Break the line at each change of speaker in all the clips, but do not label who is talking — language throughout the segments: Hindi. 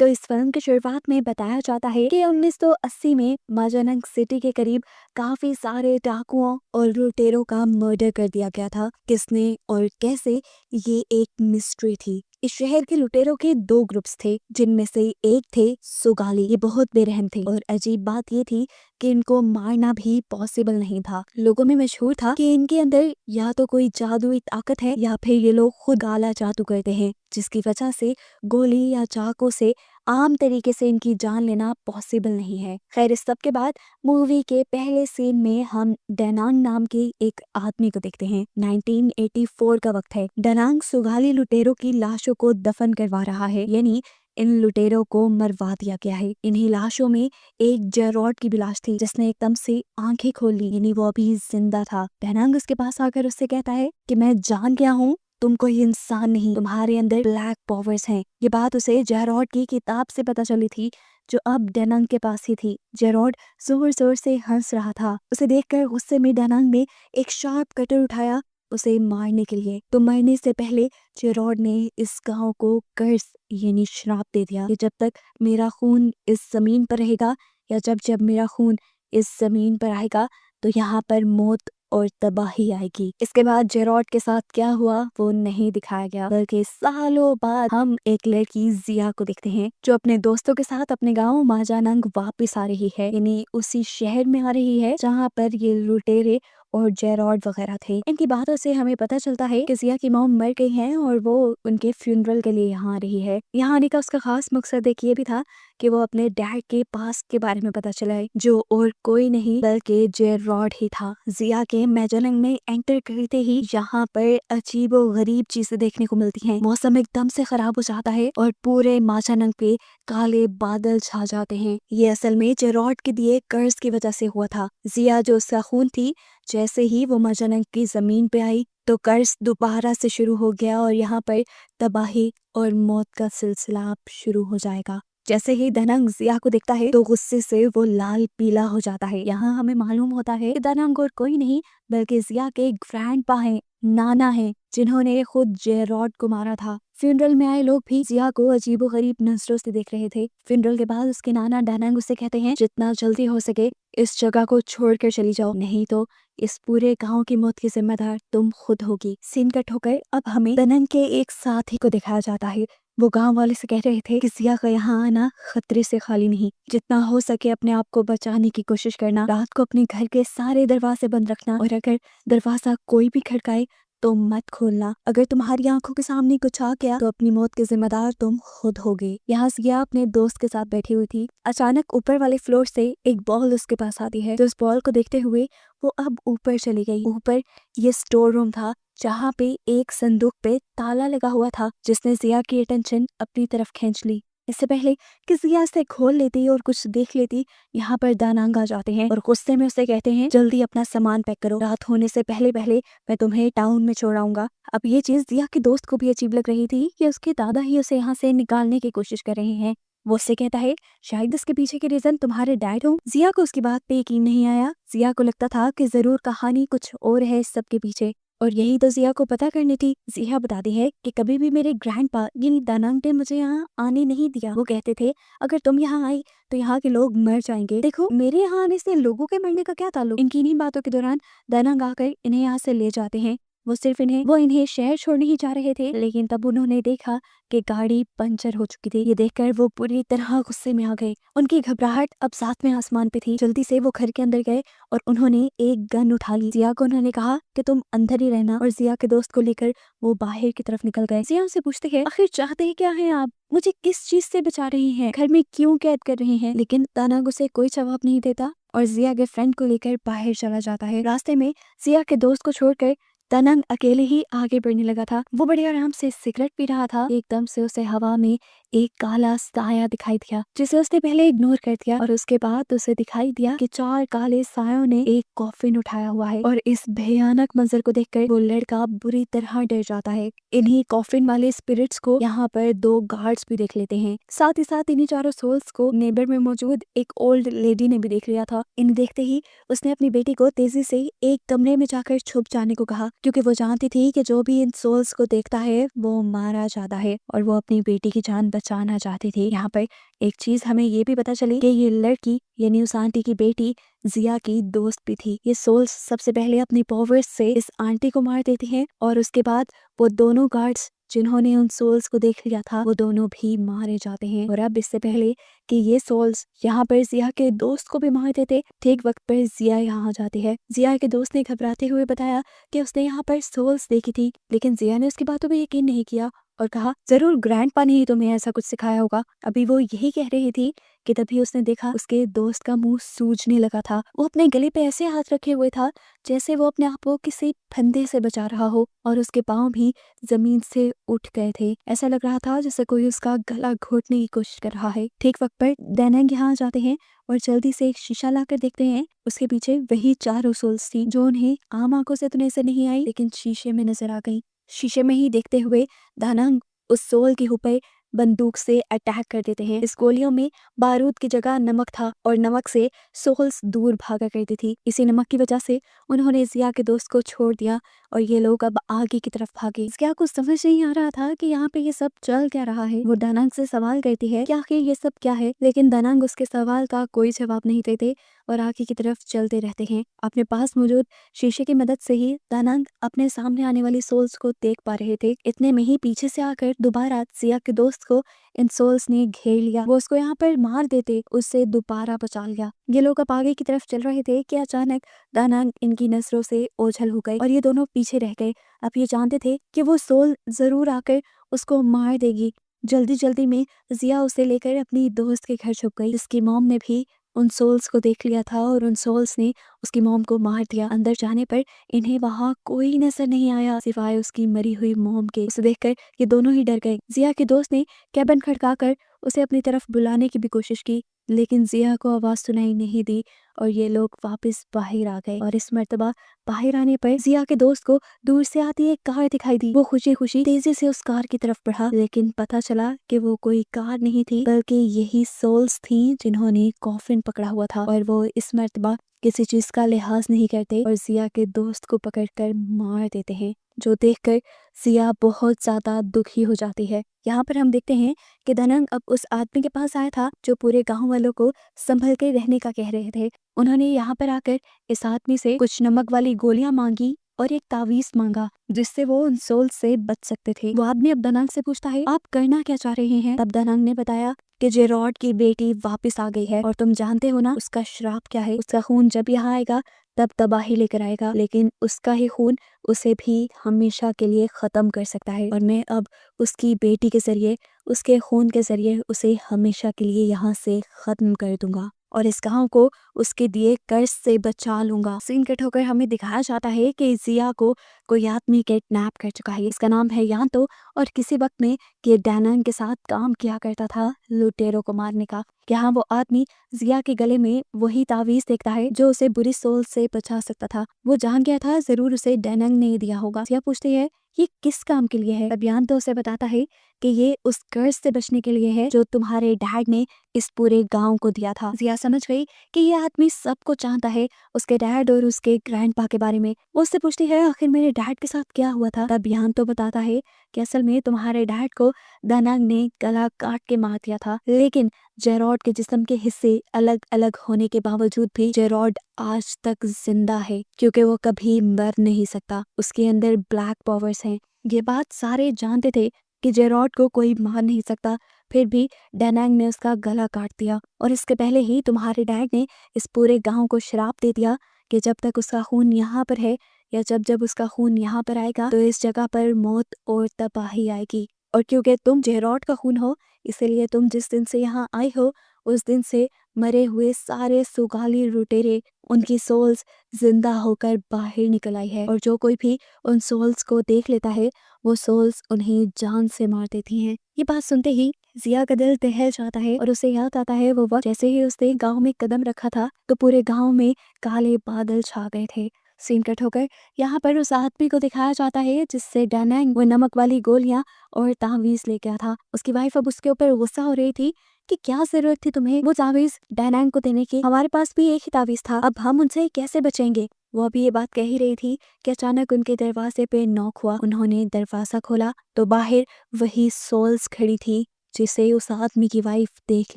तो इस फिल्म की शुरुआत में बताया जाता है कि 1980 में माजानंग सिटी के करीब काफी सारे डाकुओं और लुटेरों का मर्डर कर दिया गया था। किसने और कैसे, ये एक मिस्ट्री थी। इस शहर के लुटेरों के दो ग्रुप्स थे, जिनमें से एक थे सुगाली। ये बहुत बेरहम थे और अजीब बात ये थी कि इनको मारना भी पॉसिबल नहीं था। लोगों में मशहूर था कि इनके अंदर या तो कोई जादुई ताकत है या फिर ये लोग खुद काला जादू करते हैं, जिसकी वजह से गोली या चाकू से आम तरीके से इनकी जान लेना पॉसिबल नहीं है। खैर, इस सब के बाद मूवी के पहले सीन में हम डेनांग नाम के एक आदमी को देखते हैं। 1984 का वक्त है। डेनांग सुगाली लुटेरों की लाशों को दफन करवा रहा है, यानी इन लुटेरों को मरवा दिया गया है। इन्हीं लाशों में एक जेरॉड की भी लाश थी, जिसने एकदम से आंखें खोल ली, यानी वो अभी जिंदा था। डेनांग उसके पास आकर उससे कहता है कि मैं जान गया हूँ, तुम कोई इंसान नहीं, तुम्हारे अंदर ब्लैक पावर्स हैं। ये बात उसे जेरॉड की किताब से पता चली थी, जो अब डेनांग के पास ही थी। जेरॉड जोर जोर से हंस रहा था। उसे देखकर गुस्से में डेनांग ने एक शार्प कटर उठाया उसे मारने के लिए। तो मरने से पहले जेरॉड ने इस गांव को कर्ज यानी श्राप दे दिया कि जब तक मेरा खून इस जमीन पर रहेगा या जब जब मेरा खून इस जमीन पर आएगा तो यहाँ पर मौत और तबाही आएगी। इसके बाद जेरॉड के साथ क्या हुआ वो नहीं दिखाया गया, बल्कि सालों बाद हम एक लड़की जिया को देखते हैं, जो अपने दोस्तों के साथ अपने गांव माजानंग वापस आ रही है, यानी उसी शहर में आ रही है जहाँ पर ये लुटेरे और जेरॉड वगैरह थे। इनकी बातों से हमें पता चलता है कि जिया की मॉम मर गई है और वो उनके फ्यूनरल के लिए यहाँ आ रही है। यहाँ आने का उसका खास मकसद एक ये भी था कि वो अपने डैड के पास के बारे में पता चलाए, जो और कोई नहीं बल्कि जेरॉड ही था। जिया के मेजोनिंग में एंटर करते ही यहाँ पर अजीबो गरीब चीजें देखने को मिलती हैं। मौसम एकदम से खराब हो जाता है और पूरे माचानंग पे काले बादल छा जाते हैं। ये असल में जेरॉड के दिए कर्ज की वजह से हुआ था। जिया जो उसका खून थी, जैसे ही वो माचानंग की जमीन पे आई तो कर्ज दोबारा से शुरू हो गया और यहाँ पर तबाही और मौत का सिलसिला अब शुरू हो जाएगा। जैसे ही डेनांग जिया को देखता है तो गुस्से से वो लाल पीला हो जाता है। यहाँ हमें मालूम होता है कि डेनांग और कोई नहीं बल्कि जिया के ग्रैंडपा हैं, नाना हैं, जिन्होंने खुद जेरॉड को मारा था। फ्यूनरल में आए लोग भी जिया को अजीबो गरीब नजरों से देख रहे थे। फ्यूनरल के बाद उसके नाना डेनांग उससे कहते हैं, जितना जल्दी हो सके इस जगह को छोड़कर चली जाओ, नहीं तो इस पूरे गांव की मौत की जिम्मेदार तुम खुद होगी। सीन कट होकर अब हमें डेनांग के एक साथी को दिखाया जाता है। वो गांव वाले से कह रहे थे कि जिया का यहाँ आना खतरे से खाली नहीं, जितना हो सके अपने आप को बचाने की कोशिश करना, रात को अपने घर के सारे दरवाजे बंद रखना और अगर दरवाजा कोई भी खड़काए तो मत खोलना। अगर तुम्हारी आंखों के सामने कुछ आ गया तो अपनी मौत के जिम्मेदार तुम खुद होगे। यहाँ जिया अपने दोस्त के साथ बैठी हुई थी। अचानक ऊपर वाले फ्लोर से एक बॉल उसके पास आती है, तो उस बॉल को देखते हुए वो अब ऊपर चली गई। ऊपर ये स्टोर रूम था, जहाँ पे एक संदूक पे ताला लगा हुआ था, जिसने जिया की अटेंशन अपनी तरफ खींच ली। इससे पहले कि जिया इसे खोल लेती और कुछ देख लेती, यहाँ पर डेनांग आ जाते हैं और गुस्से में उसे कहते हैं, जल्दी अपना सामान पैक करो, रात होने से पहले पहले मैं तुम्हें टाउन में छोड़ आऊंगा। अब ये चीज जिया के दोस्त को भी अजीब लग रही थी कि उसके दादा ही उसे यहाँ से निकालने की कोशिश कर रहे हैं। वो उससे कहता है, शायद इसके पीछे के रीजन तुम्हारे डैड हो। जिया को उसकी बात पे यकीन नहीं आया। जिया को लगता था कि जरूर कहानी कुछ और है इस सब के पीछे, और यही तो जिया को पता करनी थी। जिया बताती है कि कभी भी मेरे ग्रैंडपा यानी डेनांग ने मुझे यहाँ आने नहीं दिया। वो कहते थे, अगर तुम यहाँ आई तो यहाँ के लोग मर जाएंगे। देखो, मेरे यहाँ आने से लोगों के मरने का क्या ताल्लुक। इनकी इन्हीं बातों के दौरान डेनांग आकर इन्हें यहाँ से ले जाते हैं। वो इन्हें शहर छोड़ने ही जा रहे थे, लेकिन तब उन्होंने देखा कि गाड़ी पंचर हो चुकी थी। ये देखकर वो पूरी तरह गुस्से में आ गए। उनकी घबराहट अब साथ में आसमान पे थी। जल्दी से वो घर के अंदर गए और उन्होंने एक गन उठा ली। जिया को उन्होंने कहा कि तुम अंदर ही रहना, और जिया के दोस्त को लेकर वो बाहर की तरफ निकल गए। जिया उनसे पूछते हैं, आखिर चाहते क्या हैं आप, मुझे किस चीज से बचा रही हैं, घर में क्यों कैद कर रही हैं? लेकिन डेनांग उसे कोई जवाब नहीं देता और जिया के फ्रेंड को लेकर बाहर चला जाता है। रास्ते में जिया के दोस्त को छोड़कर डेनांग अकेले ही आगे बढ़ने लगा था। वो बड़े आराम से सिगरेट पी रहा था। एकदम से उसे हवा में एक काला साया दिखाई दिया, जिसे उसने पहले इग्नोर कर दिया, और उसके बाद उसे दिखाई दिया कि 4 काले सायों ने एक कॉफिन उठाया हुआ है। और इस भयानक मंजर को देखकर वो लड़का बुरी तरह डर जाता है। इन्हीं कॉफिन वाले स्पिरिट्स को यहाँ पर 2 गार्ड्स भी देख लेते हैं। साथ ही साथ इन्हीं चारों सोल्स को नेबर में मौजूद एक ओल्ड लेडी ने भी देख लिया था। इन्हें देखते ही उसने अपनी बेटी को तेजी से एक कमरे में जाकर छुप जाने को कहा, क्योंकि वो जानती थी कि जो भी इन सोल्स को देखता है वो मारा जाता है और वो अपनी बेटी की जान बचाना चाहती थी। यहाँ पर एक चीज हमें ये भी पता चली कि ये लड़की यानी उस आंटी की बेटी जिया की दोस्त भी थी। ये सोल्स सबसे पहले अपनी पावर्स से इस आंटी को मार देती हैं और उसके बाद वो दोनों गार्ड्स जिन्होंने उन सोल्स को देख लिया था वो दोनों भी मारे जाते हैं। और अब इससे पहले कि ये सोल्स यहाँ पर जिया के दोस्त को भी मार देते, ठीक वक्त पर जिया यहाँ आ जाती है। जिया के दोस्त ने घबराते हुए बताया कि उसने यहाँ पर सोल्स देखी थी, लेकिन जिया ने उसकी बातों पर यकीन नहीं किया और कहा जरूर ग्रैंडपा ने ही तुम्हें ऐसा कुछ सिखाया होगा। अभी वो यही कह रही थी कि तभी उसने देखा उसके दोस्त का मुंह सूजने लगा था। वो अपने गले पे ऐसे हाथ रखे हुए था जैसे वो अपने आप को किसी फंदे से बचा रहा हो और उसके पांव भी जमीन से उठ गए थे। ऐसा लग रहा था जैसे कोई उसका गला घोटने की कोशिश कर रहा है। ठीक वक्त पर डैनंग यहाँ आ जाते हैं और जल्दी से एक शीशा लाकर देखते हैं। उसके पीछे वही 4 सोल्स थी जो उन्हें आम आंखों से तो नजर नहीं आई, लेकिन शीशे में नजर आ गई। शीशे में ही देखते हुए दानंग उस सोल के ऊपर बंदूक से अटैक कर देते हैं। इस गोलियों में बारूद की जगह नमक था और नमक से सोल्स दूर भागा करती थी। इसी नमक की वजह से उन्होंने जिया के दोस्त को छोड़ दिया और ये लोग अब आगे की तरफ भागे। जिया को समझ नहीं आ रहा था कि यहाँ पे ये सब चल क्या रहा है। वो दानंग से सवाल करती है कि आखिर ये सब क्या है, लेकिन दानंग उसके सवाल का कोई जवाब नहीं देते और आगे की तरफ चलते रहते हैं। अपने पास मौजूद शीशे की मदद से ही दानंग अपने सामने आने वाली सोल्स को देख पा रहे थे। इतने में ही पीछे से आकर दोबारा जिया के दोस्त को इन सोल्स ने घेर लिया। वो उसको यहाँ पर मार देते उससे दोबारा बचा लिया। ये लोग अब आगे की तरफ चल रहे थे कि अचानक दानंग इनकी नजरों से ओझल हो गए और ये दोनों पीछे रह गए। अब ये जानते थे कि वो सोल जरूर आकर उसको मार देगी। जल्दी जल्दी में जिया उसे लेकर अपनी दोस्त के घर छुप गई, जिसकी मॉम ने भी उन सोल्स को देख लिया था और उन सोल्स ने उसकी मॉम को मार दिया। अंदर जाने पर इन्हें वहां कोई नजर नहीं आया सिवाय उसकी मरी हुई मॉम के। उसे देखकर ये दोनों ही डर गए। जिया के दोस्त ने कैबिन खड़काकर उसे अपनी तरफ बुलाने की भी कोशिश की, लेकिन जिया को आवाज सुनाई नहीं दी और ये लोग वापस बाहर आ गए। और इस मर्तबा बाहर आने पर जिया के दोस्त को दूर से आती एक कार दिखाई दी। वो खुशी खुशी तेजी से उस कार की तरफ बढ़ा, लेकिन पता चला कि वो कोई कार नहीं थी बल्कि यही सोल्स थी जिन्होंने कॉफिन पकड़ा हुआ था। और वो इस मर्तबा किसी चीज का लिहाज नहीं करते और जिया के दोस्त को पकड़कर मार देते हैं, जो देखकर जिया बहुत ज्यादा दुखी हो जाती है। यहाँ पर हम देखते हैं कि दानंग अब उस आदमी के पास आया था जो पूरे गांव वालों को संभल के रहने का कह रहे थे। उन्होंने यहाँ पर आकर इस आदमी से कुछ नमक वाली गोलियां मांगी और एक तावीज मांगा जिससे वो उन सोल से बच सकते थे। वो आदमी अब दानंग से पूछता है आप करना क्या चाह रहे हैं। तब दानंग ने बताया कि जेरॉड की बेटी वापस आ गई है और तुम जानते हो ना उसका श्राप क्या है। उसका खून जब यहाँ आएगा तब तबाही लेकर आएगा, लेकिन उसका ही खून उसे भी हमेशा के लिए खत्म कर सकता है और मैं अब उसकी बेटी के जरिए, उसके खून के जरिए उसे हमेशा के लिए यहाँ से खत्म कर दूंगा और इस गांव को उसके दिए कर्ज से बचा लूंगा। सीन कट होकर हमें दिखाया जाता है कि जिया को कोई आदमी किडनैप कर चुका है। इसका नाम है यांतो और किसी वक्त में ये डैनंग के साथ काम किया करता था लुटेरों को मारने का। यहाँ वो आदमी जिया के गले में वही तावीज देखता है जो उसे बुरी सोल से बचा सकता था। वो जान गया था जरूर उसे डैनंग ने दिया होगा। जिया पूछती है ये किस काम के लिए है। तब यांतो उसे बताता है कि ये उस कर्ज से बचने के लिए है जो तुम्हारे डैड ने इस पूरे गांव को दिया था। जिया समझ गई कि ये आदमी सबको जानता है उसके डैड और उसके ग्रैंडपा के बारे में। वो उससे पूछती है आखिर मेरे डैड के साथ क्या हुआ था। तब यांतो बताता है कि असल में तुम्हारे डैड को दानंग ने गला काट के मार दिया था, लेकिन जेरॉड के जिस्म के हिस्से अलग अलग होने के बावजूद भी जेरॉड आज तक जिंदा है क्योंकि वो कभी मर नहीं सकता। उसके अंदर ब्लैक पावर्स हैं। ये बात सारे जानते थे कि जेरॉड को कोई मार नहीं सकता, फिर भी डैनंग ने उसका गला काट दिया और इसके पहले ही तुम्हारे डैड ने इस पूरे गांव को श्राप दे दिया कि जब तक उसका खून यहाँ पर है या जब जब उसका खून यहाँ पर आएगा तो इस जगह पर मौत और तबाही आएगी। और क्योंकि तुम जेरॉड का खून हो इसलिए तुम जिस दिन से यहाँ आए हो उस दिन से मरे हुए सारे सुगाली लुटेरे उनकी सोल्स जिंदा होकर बाहर निकल आई है और जो कोई भी उन सोल्स को देख लेता है वो सोल्स उन्हें जान से मार देती हैं। ये बात सुनते ही जिया का दिल दहल जाता है और उसे याद आता है वो वक्त जैसे ही उसने गांव में कदम रखा था तो पूरे गांव में काले बादल छा गए थे। सीन कट होकर यहाँ पर उस आदमी को दिखाया जाता है जिससे डैनंग वो नमक वाली गोलियां और तावीज ले गया था। उसकी वाइफ अब उसके ऊपर गुस्सा हो रही थी कि क्या जरूरत थी तुम्हें वो तावीज डैनंग को देने की, हमारे पास भी एक ही तावीज था, अब हम उनसे कैसे बचेंगे। वो अभी ये बात कह ही रही थी कि अचानक उनके दरवाजे पे नॉक हुआ। उन्होंने दरवाजा खोला तो बाहर वही सोल्स खड़ी थी जिसे उस आदमी की वाइफ देख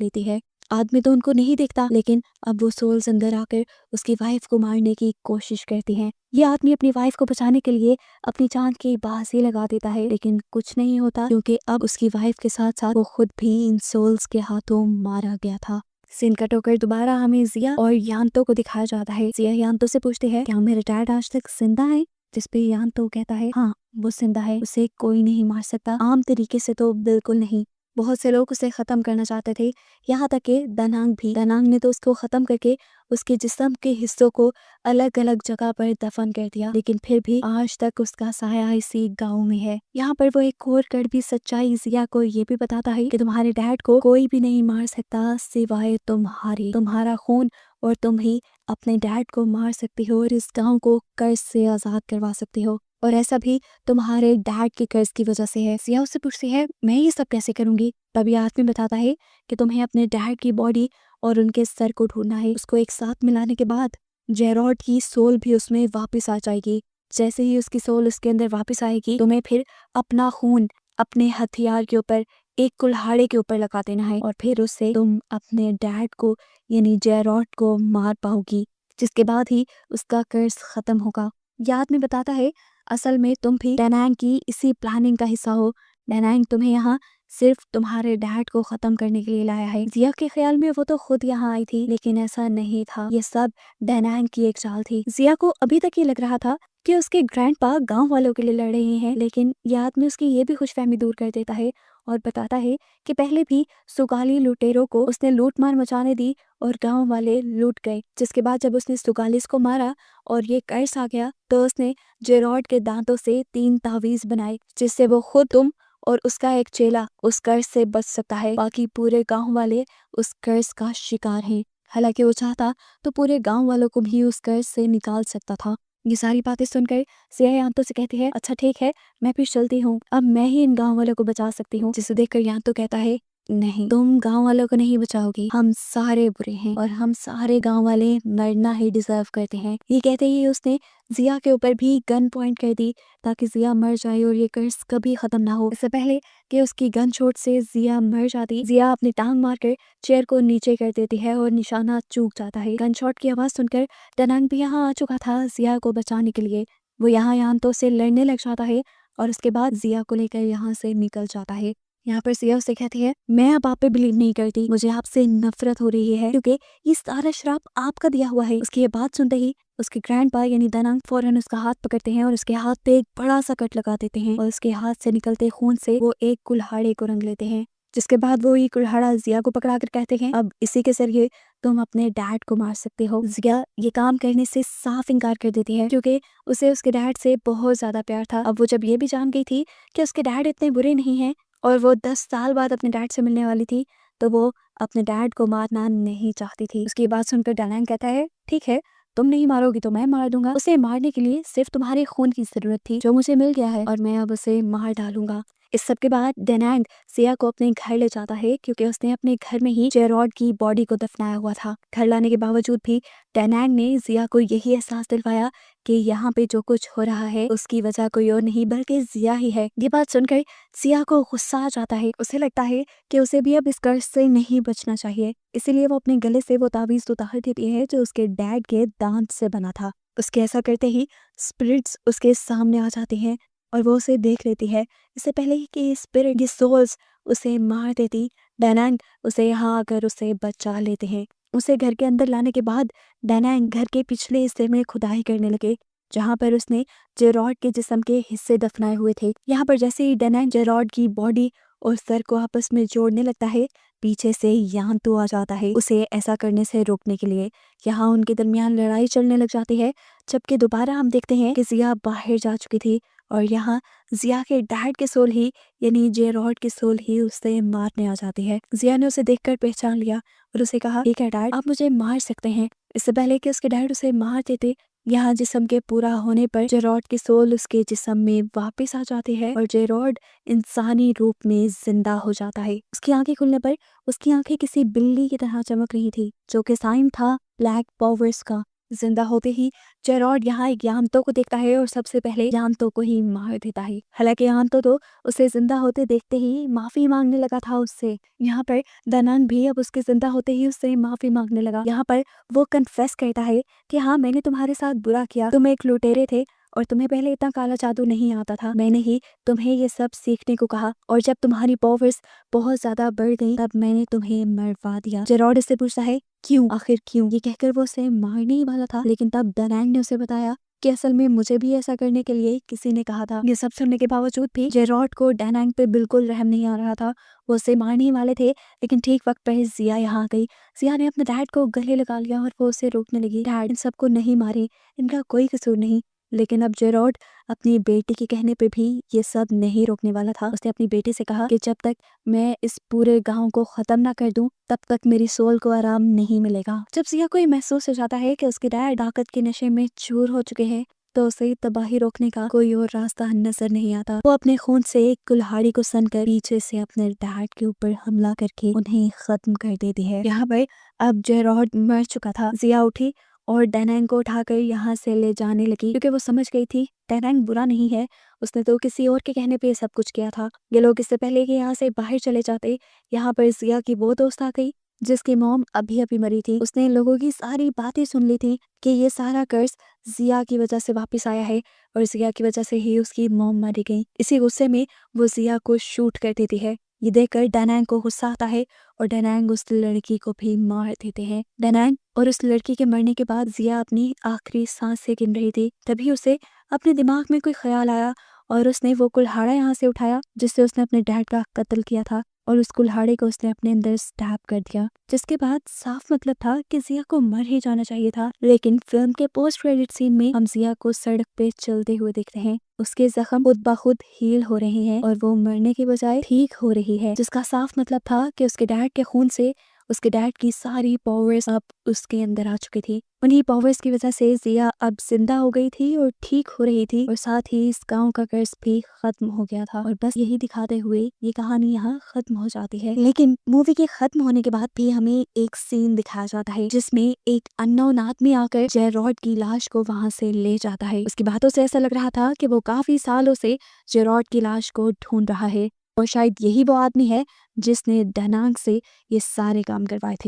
लेती है। आदमी तो उनको नहीं देखता, लेकिन अब वो सोल्स अंदर आकर उसकी वाइफ को मारने की कोशिश करती हैं। ये आदमी अपनी वाइफ को बचाने के लिए अपनी जान की बाजी लगा देता है, लेकिन कुछ नहीं होता क्योंकि अब उसकी वाइफ के साथ साथ वो खुद भी इन सोल्स के हाथों मारा गया था। सीन कट होकर दोबारा हमें जिया और यांतो को दिखाया जाता है। जिया यांतो से पूछती है, क्या मेरे डैड आज तक जिंदा है? जिसपे यांतो कहता है, हाँ वो जिंदा है, उसे कोई नहीं मार सकता, आम तरीके से तो बिल्कुल नहीं। बहुत से लोग उसे खत्म करना चाहते थे, यहाँ तक कि दनांग भी। दनांग ने तो उसको खत्म करके उसके जिस्म के हिस्सों को अलग अलग जगह पर दफन कर दिया, लेकिन फिर भी आज तक उसका साया इसी गांव में है। यहाँ पर वो एक और कड़वी सच्चाई जिया को ये भी बताता है कि तुम्हारे डैड को कोई भी नहीं मार सकता सिवाय तुम्हारे। तुम्हारा खून और तुम ही अपने डैड को मार सकती हो और इस गांव को कर्ज से आजाद करवा सकती हो, और ऐसा भी तुम्हारे डैड के कर्ज की वजह से है। जिया उससे पूछती है, मैं ये सब कैसे करूंगी? तभी आदमी बताता है कि तुम्हें अपने डैड की बॉडी और उनके सर को ढूंढना है। उसको एक साथ मिलाने के बाद जेरॉड की सोल भी उसमें वापस आ जाएगी। जैसे ही उसकी सोल उसके अंदर वापस आएगी, तुम्हें फिर अपना खून अपने हथियार के ऊपर, एक कुल्हाड़े के ऊपर लगा देना है, और फिर उससे तुम अपने डैड को यानी जेरॉड को मार पाओगी, जिसके बाद ही उसका कर्ज खत्म होगा। याद में बताता है, असल में तुम भी डैनांग की इसी प्लानिंग का हिस्सा हो। डैनांग तुम्हें यहाँ सिर्फ तुम्हारे डैड को खत्म करने के लिए लाया है। जिया के ख्याल में वो तो खुद यहाँ आई थी, लेकिन ऐसा नहीं था। ये सब डैनांग की एक चाल थी। जिया को अभी तक ये लग रहा था कि उसके ग्रैंडपा गांव वालों के लिए लड़ रहे हैं, लेकिन याद में उसकी ये भी खुशफहमी दूर कर देता है और बताता है कि पहले भी सुगाली लुटेरों को उसने लूट मार मचाने दी और गांव वाले लूट गए। जिसके बाद जब उसने सुगालिस को मारा और ये कर्ज आ गया, तो उसने जेरॉड के दांतों से 3 तावीज बनाए, जिससे वो खुद, तुम और उसका एक चेला उस कर्ज से बच सकता है। बाकी पूरे गांव वाले उस कर्ज का शिकार हैं। हालांकि वो चाहता तो पूरे गांव वालों को भी उस कर्ज से निकाल सकता था। ये सारी बातें सुनकर जिया यांतो से कहती है, अच्छा ठीक है, मैं फिर चलती हूँ, अब मैं ही इन गांव वालों को बचा सकती हूँ। जिसे देखकर यांतो कहता है, नहीं, तुम गांव वालों को नहीं बचाओगी, हम सारे बुरे हैं और हम सारे गांव वाले मरना ही डिजर्व करते हैं। ये कहते ही उसने जिया के ऊपर भी गन पॉइंट कर दी ताकि जिया मर जाए और ये कर्ज कभी खत्म ना हो। इससे पहले कि उसकी गन शॉट से जिया मर जाती, जिया अपनी टांग मारकर चेयर को नीचे कर देती है और निशाना चूक जाता है। गन शॉट की आवाज सुनकर डनांग भी यहाँ आ चुका था जिया को बचाने के लिए। वो यहाँ यांतो से लड़ने लग जाता है और उसके बाद जिया को लेकर यहाँ से निकल जाता है। यहाँ पर जिया उसे कहती है, मैं अब आप पे बिलीव नहीं करती, मुझे आपसे नफरत हो रही है क्योंकि ये सारा श्राप आपका दिया हुआ है। उसकी ये बात सुनते ही उसके ग्रैंडपा यानी दनांग फौरन उसका हाथ पकड़ते हैं और उसके हाथ पे एक बड़ा सा कट लगा देते हैं और उसके हाथ से निकलते खून से वो एक कुल्हाड़े को रंग लेते हैं। जिसके बाद वो ये कुल्हाड़ा जिया को पकड़ा कर कहते हैं, अब इसी के जरिए तुम अपने डैड को मार सकते हो। जिया ये काम करने से साफ इनकार कर देती है क्योंकि उसे उसके डैड से बहुत ज्यादा प्यार था। अब वो जब ये भी जान गई थी कि उसके डैड इतने बुरे नहीं हैं और वो 10 साल बाद अपने डैड से मिलने वाली थी, तो वो अपने डैड को मारना नहीं चाहती थी। उसकी बात सुनकर डनांग कहता है, ठीक है, तुम नहीं मारोगी तो मैं मार दूंगा। उसे मारने के लिए सिर्फ तुम्हारे खून की जरूरत थी, जो मुझे मिल गया है और मैं अब उसे मार डालूंगा। इस सब के बाद डनांग जिया को अपने घर ले जाता है क्योंकि उसने अपने घर में ही जेरॉड की बॉडी को दफनाया हुआ था। घर लाने के बावजूद भी डनांग ने जिया को यही एहसास दिलवाया कि यहाँ पे जो कुछ हो रहा है उसकी वजह कोई और नहीं बल्कि जिया ही है। ये बात सुनकर जिया को गुस्सा आ जाता है। उसे लगता है कि उसे भी अब इस कर्ज से नहीं बचना चाहिए, इसीलिए वो अपने गले से वो ताबीज उतार देती है जो उसके डैड के दांत से बना था। उसके ऐसा करते ही स्पिरिट्स उसके सामने आ जाते हैं और वो उसे देख लेती है। इससे पहले कि स्पिरिट, ये सोल्स उसे मार देती, डनांग उसे यहाँ आकर उसे बचा लेते हैं। उसे घर के अंदर लाने के बाद डनांग घर के पिछले हिस्से में खुदाई करने लगे जहाँ पर उसने जेरॉड के जिस्म के हिस्से दफनाए हुए थे। यहाँ पर जैसे ही डनांग जेरॉड की बॉडी और सर को आपस में जोड़ने लगता है, पीछे से यांतो आ जाता है उसे ऐसा करने से रोकने के लिए। यहाँ उनके दरमियान लड़ाई चलने लग जाती है, जबकि दोबारा हम देखते हैं कि जिया बाहर जा चुकी थी और यहाँ जिया के डैड के सोल ही यानी जेरॉड के सोल ही उसे मारने आ जाती है। जिया ने उसे देखकर पहचान लिया और उसे कहा, ठीक है डैड, आप मुझे मार सकते हैं। इससे पहले कि उसके डैड उसे मार देते, यहाँ जिस्म के पूरा होने पर जेरॉड की सोल उसके जिस्म में वापस आ जाती है और जेरॉड इंसानी रूप में जिंदा हो जाता है। उसकी आंखें खुलने पर उसकी आंखें किसी बिल्ली की तरह चमक रही थी, जो कि साइन था ब्लैक पावर्स का। जिंदा होते ही जेरॉड यहाँ एक यांतो को देखता है और सबसे पहले यांतो को ही मार देता है। हालांकि यांतो तो उसे जिंदा होते देखते ही माफी मांगने लगा था उससे। यहाँ पर दानांग भी अब उसके जिंदा होते ही उससे माफी मांगने लगा। यहाँ पर वो कन्फेस करता है कि हाँ, मैंने तुम्हारे साथ बुरा किया, तुम एक लुटेरे थे और तुम्हें पहले इतना काला जादू नहीं आता था। मैंने ही तुम्हें ये सब सीखने को कहा और जब तुम्हारी पावर्स बहुत ज्यादा बढ़ गई तब मैंने तुम्हें मरवा दिया। जेरॉड इससे पूछता है क्यों, आखिर क्यों? ये कहकर वो उसे मारने ही वाला था, लेकिन तब दानांग ने उसे बताया कि असल में मुझे भी ऐसा करने के लिए किसी ने कहा था। ये सब सुनने के बावजूद भी जेरॉड को दानांग पे बिल्कुल रहम नहीं आ रहा था। वो उसे मारने ही वाले थे, लेकिन ठीक वक्त पर जिया यहाँ आ गई। जिया ने अपने डैड को गले लगा लिया और वो उसे रोकने लगी। डैड, इन सबको नहीं मारे, इनका कोई कसूर नहीं। लेकिन अब जेरॉड अपनी बेटी के कहने पे भी ये सब नहीं रोकने वाला था। उसने अपनी बेटी से कहा कि जब तक मैं इस पूरे गांव को खत्म ना कर दूं तब तक मेरी सोल को आराम नहीं मिलेगा। जब जिया को ये महसूस हो जाता है कि उसके डैड ताकत के नशे में चूर हो चुके हैं तो उसे तबाही रोकने का कोई और रास्ता नजर नहीं आता। वो अपने खून से एक कुल्हाड़ी को सनकर पीछे से अपने डैड के ऊपर हमला करके उन्हें खत्म कर देती है। यहाँ पर अब जेरॉड मर चुका था। जिया उठी और दानांग को उठाकर यहाँ से ले जाने लगी, क्योंकि वो समझ गई थी दानांग बुरा नहीं है, उसने तो किसी और के कहने पे सब कुछ किया था। ये लोग इससे पहले कि यहाँ से बाहर चले जाते, यहाँ पर जिया की वो दोस्त आ गई जिसकी मॉम अभी अभी मरी थी। उसने इन लोगों की सारी बातें सुन ली थी कि ये सारा कर्ज जिया की वजह से वापस आया है और जिया की वजह से ही उसकी मॉम मारी गई। इसी गुस्से में वो जिया को शूट कर देती है। ये देखकर दानांग को गुस्सा आता है और दानांग उस लड़की को भी मार देते हैं। दानांग और उस लड़की के मरने के बाद जिया अपनी आखिरी सांसें गिन रही थी, तभी उसे अपने दिमाग में कोई ख्याल आया और उसने वो कुल्हाड़ा यहाँ से उठाया जिससे उसने अपने डैड का कत्ल किया था और उस कुल्हाड़े को उसने अपने अंदर स्टैब कर दिया, जिसके बाद साफ मतलब था कि जिया को मर ही जाना चाहिए था। लेकिन फिल्म के पोस्ट क्रेडिट सीन में हम जिया को सड़क पे चलते हुए देखते हैं। उसके जख्म खुद ब खुद हील हो रहे हैं और वो मरने के बजाय ठीक हो रही है, जिसका साफ मतलब था कि उसके डैड के खून से उसके डैड की सारी पावर्स अब उसके अंदर आ चुकी थी। उन्हीं पावर्स की वजह से जिया अब जिंदा हो गई थी और ठीक हो रही थी और साथ ही इस गांव का कर्ज भी खत्म हो गया था। और बस यही दिखाते हुए ये कहानी यहाँ खत्म हो जाती है। लेकिन मूवी के खत्म होने के बाद भी हमें एक सीन दिखाया जाता है जिसमें एक अननोन आदमी आकर जेरॉड की लाश को वहां से ले जाता है। उसकी बातों से ऐसा लग रहा था कि वो काफी सालों से जेरॉड की लाश को ढूंढ रहा है और शायद यही वो आदमी है जिसने दानांग से ये सारे काम करवाए थे।